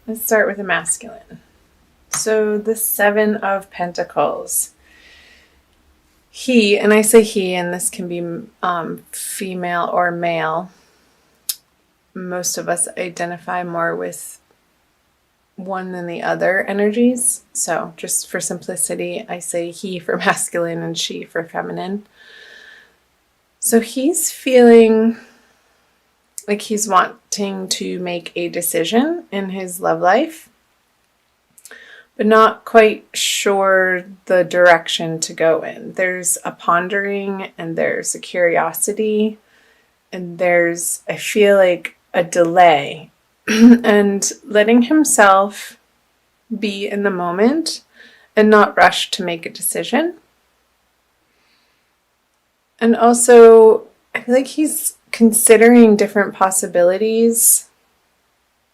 let's start with the masculine. So the Seven of Pentacles. He, and I say he, and this can be female or male. Most of us identify more with one than the other energies. So just for simplicity, I say he for masculine and she for feminine. So he's feeling like he's wanting to make a decision in his love life, but not quite sure the direction to go in. There's a pondering and there's a curiosity and there's, I feel like, a delay and letting himself be in the moment and not rush to make a decision. And also, I feel like he's considering different possibilities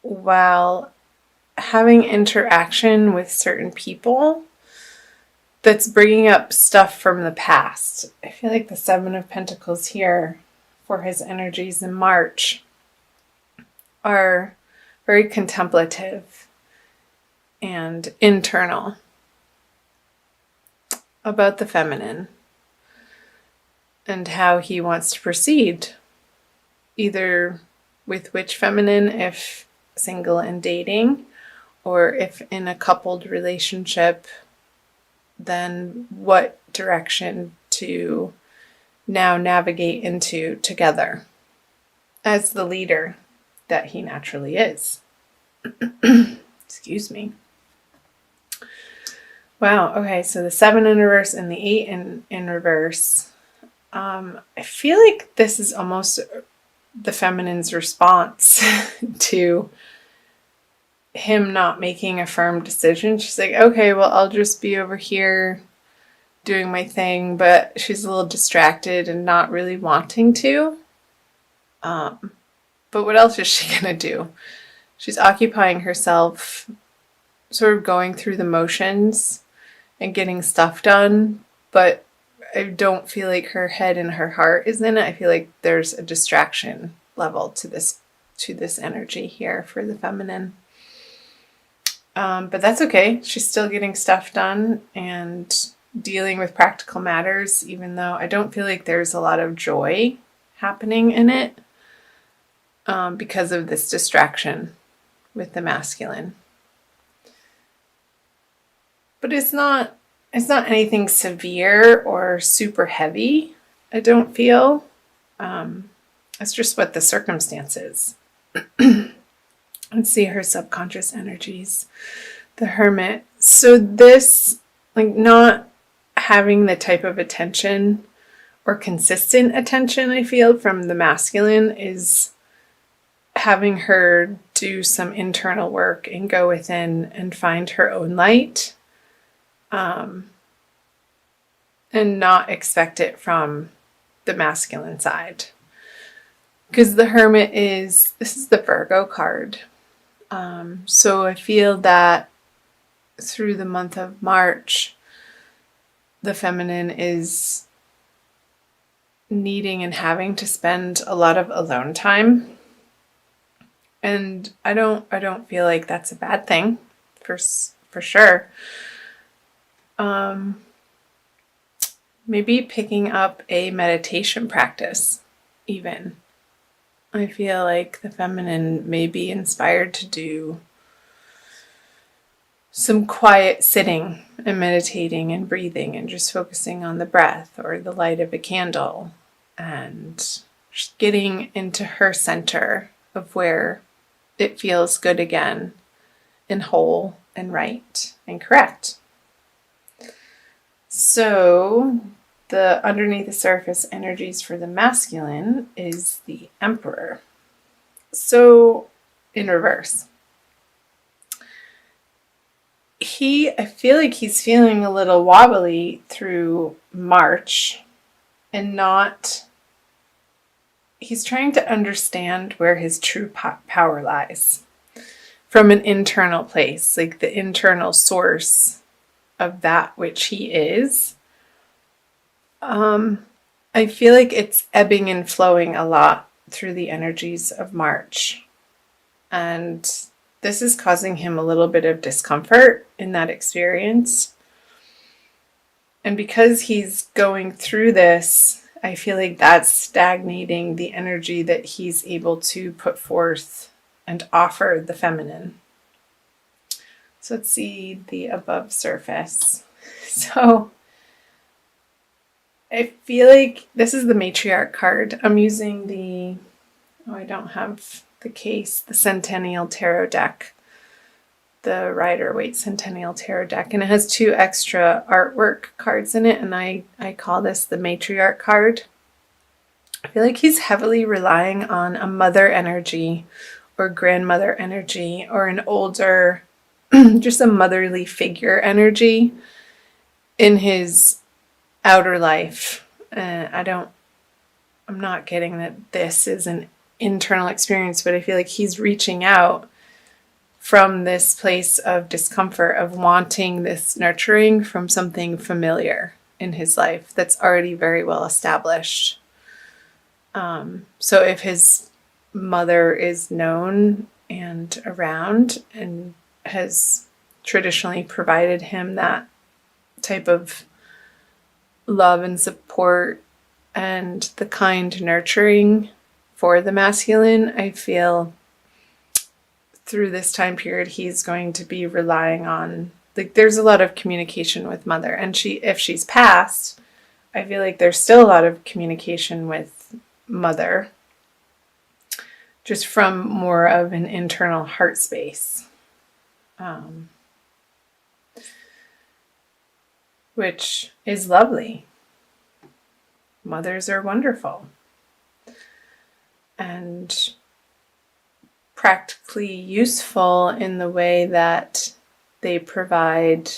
while having interaction with certain people that's bringing up stuff from the past. I feel like the Seven of Pentacles here for his energies in March are very contemplative and internal about the feminine and how he wants to proceed, either with which feminine, if single and dating, or if in a coupled relationship, then what direction to now navigate into together as the leader that he naturally is. Excuse me. Wow, okay, so the 7 in reverse and the 8 in reverse. I feel like this is almost the feminine's response to him not making a firm decision. She's like, okay, well, I'll just be over here doing my thing, but she's a little distracted and not really wanting to. But what else is she gonna do? She's occupying herself, sort of going through the motions and getting stuff done, but I don't feel like her head and her heart is in it. I feel like there's a distraction level to this energy here for the feminine. But that's okay. She's still getting stuff done and dealing with practical matters, even though I don't feel like there's a lot of joy happening in it because of this distraction with the masculine. But it's not anything severe or super heavy, I don't feel. It's just what the circumstance is. Let's see her subconscious energies. The Hermit. So this, like, not having the type of attention or consistent attention I feel from the masculine is having her do some internal work and go within and find her own light. And not expect it from the masculine side. Because the Hermit this is the Virgo card. So I feel that through the month of March, the feminine is needing and having to spend a lot of alone time. And I don't feel like that's a bad thing, for sure. Maybe picking up a meditation practice, even. I feel like the feminine may be inspired to do some quiet sitting and meditating and breathing and just focusing on the breath or the light of a candle and just getting into her center of where it feels good again and whole and right and correct. So the underneath the surface energies for the masculine is the Emperor. So in reverse. I feel like he's feeling a little wobbly through March and he's trying to understand where his true power lies from an internal place, like the internal source of that which he is. I feel like it's ebbing and flowing a lot through the energies of March. And this is causing him a little bit of discomfort in that experience. And because he's going through this, I feel like that's stagnating the energy that he's able to put forth and offer the feminine. So let's see the above surface. So I feel like this is the matriarch card. I'm using I don't have the case, the Centennial Tarot deck, the Rider-Waite Centennial Tarot deck, and it has 2 extra artwork cards in it, and I call this the matriarch card. I feel like he's heavily relying on a mother energy or grandmother energy or an older, just a motherly figure energy in his outer life. I'm not getting that this is an internal experience, but I feel like he's reaching out from this place of discomfort, of wanting this nurturing from something familiar in his life that's already very well established. So if his mother is known and around and has traditionally provided him that type of love and support and the kind nurturing for the masculine, I feel through this time period he's going to be relying on, like, there's a lot of communication with mother, and if she's passed, I feel like there's still a lot of communication with mother, just from more of an internal heart space, which is lovely. Mothers are wonderful and practically useful in the way that they provide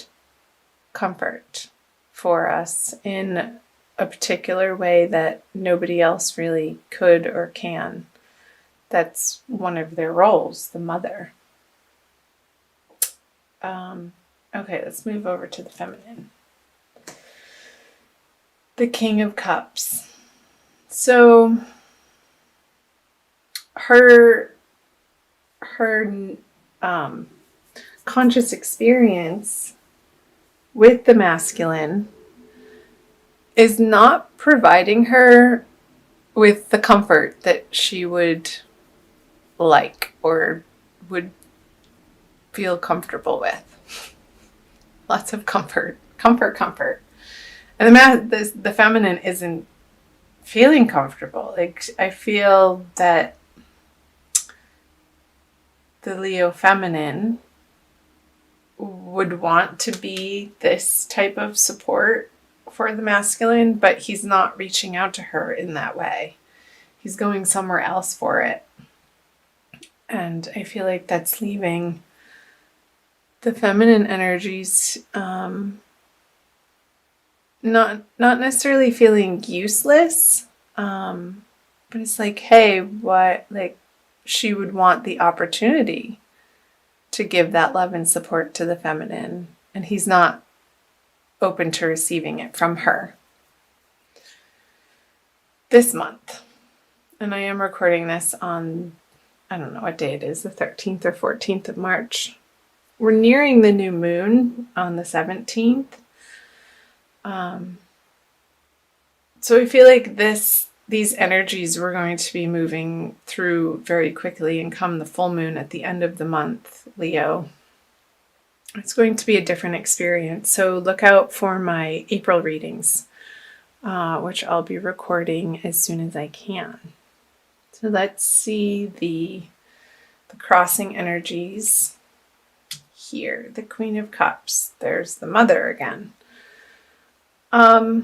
comfort for us in a particular way that nobody else really could or can. That's one of their roles, the mother. Okay, let's move over to the feminine. The King of Cups. So her conscious experience with the masculine is not providing her with the comfort that she would like or would feel comfortable with. Lots of comfort. And the feminine isn't feeling comfortable. Like, I feel that the Leo feminine would want to be this type of support for the masculine, but he's not reaching out to her in that way. He's going somewhere else for it. And I feel like that's leaving the feminine energies not necessarily feeling useless, but it's like, hey, what, like, she would want the opportunity to give that love and support to the feminine, and he's not open to receiving it from her this month. And I am recording this on, I don't know what day it is, the 13th or 14th of March. We're nearing the new moon on the 17th. So I feel like these energies we're going to be moving through very quickly, and come the full moon at the end of the month, Leo, it's going to be a different experience. So look out for my April readings, which I'll be recording as soon as I can. So let's see the crossing energies here. The Queen of Cups. There's the Mother again. I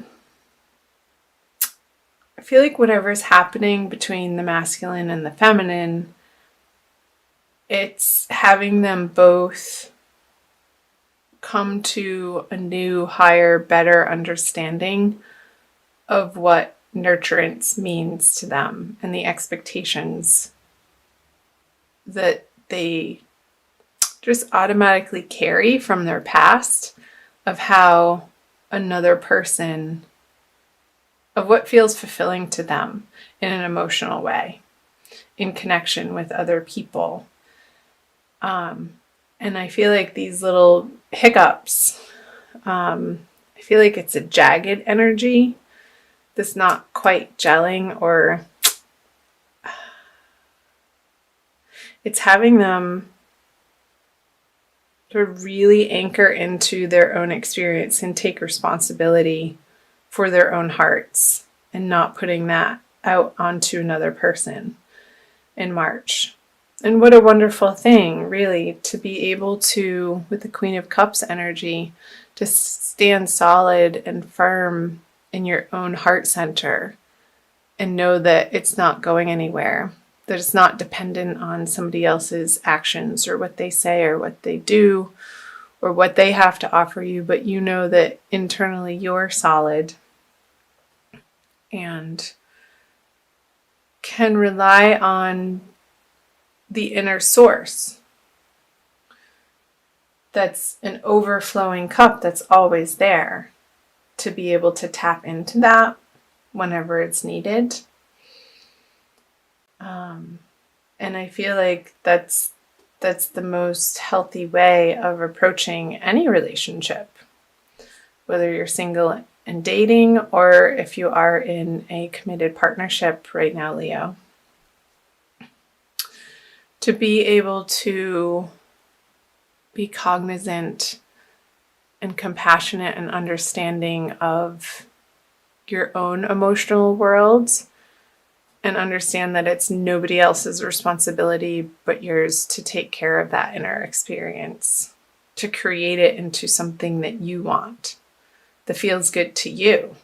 feel like whatever's happening between the masculine and the feminine, it's having them both come to a new, higher, better understanding of what nurturance means to them, and the expectations that they just automatically carry from their past of how another person, of what feels fulfilling to them in an emotional way, in connection with other people. And I feel like these little hiccups, I feel like it's a jagged energy that's not quite gelling, or it's having them to really anchor into their own experience and take responsibility for their own hearts and not putting that out onto another person in March. And what a wonderful thing, really, to be able to, with the Queen of Cups energy, to stand solid and firm in your own heart center and know that it's not going anywhere, that it's not dependent on somebody else's actions or what they say or what they do or what they have to offer you, but you know that internally you're solid and can rely on the inner source that's an overflowing cup that's always there, to be able to tap into that whenever it's needed. And I feel like that's the most healthy way of approaching any relationship, whether you're single and dating or if you are in a committed partnership right now, Leo. To be able to be cognizant and compassionate and understanding of your own emotional worlds, and understand that it's nobody else's responsibility but yours to take care of that inner experience, to create it into something that you want, that feels good to you,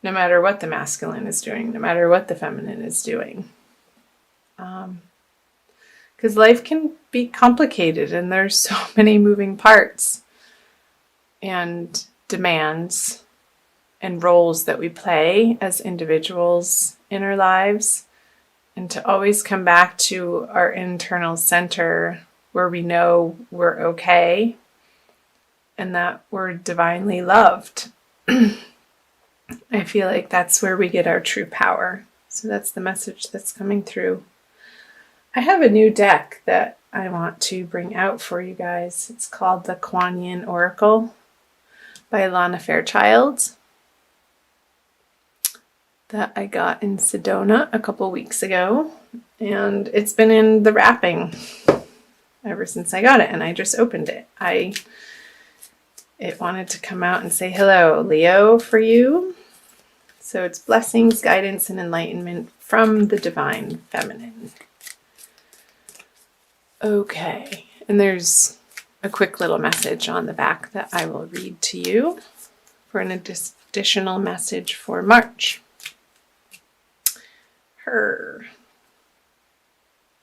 no matter what the masculine is doing, no matter what the feminine is doing. Because life can be complicated and there's so many moving parts and demands and roles that we play as individuals in our lives, and to always come back to our internal center where we know we're okay and that we're divinely loved. I feel like that's where we get our true power. So that's the message that's coming through. I have a new deck that I want to bring out for you guys. It's called the Kuan Yin Oracle by Lana Fairchild, that I got in Sedona a couple weeks ago, and it's been in the wrapping ever since I got it, and I just opened it. It wanted to come out and say hello, Leo, for you. So it's blessings, guidance, and enlightenment from the divine feminine. Okay, and there's a quick little message on the back that I will read to you for an additional message for March.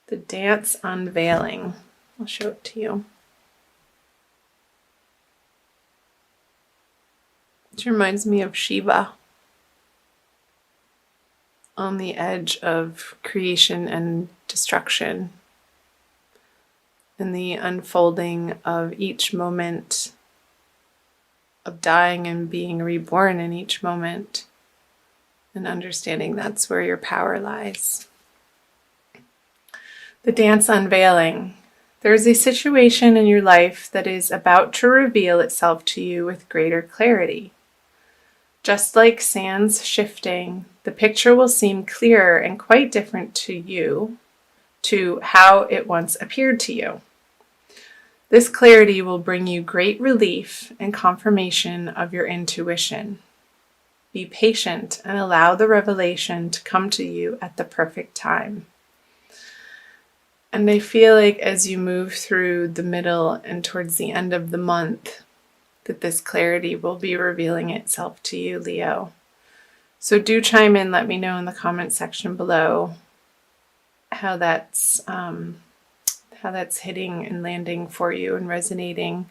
The dance unveiling. I'll show it to you. It reminds me of Shiva on the edge of creation and destruction, and the unfolding of each moment of dying and being reborn in each moment, and understanding that's where your power lies. The dance unveiling. There is a situation in your life that is about to reveal itself to you with greater clarity. Just like sands shifting, the picture will seem clearer and quite different to you, to how it once appeared to you. This clarity will bring you great relief and confirmation of your intuition. Be patient and allow the revelation to come to you at the perfect time. And I feel like as you move through the middle and towards the end of the month, that this clarity will be revealing itself to you, Leo. So do chime in, let me know in the comment section below how that's hitting and landing for you and resonating.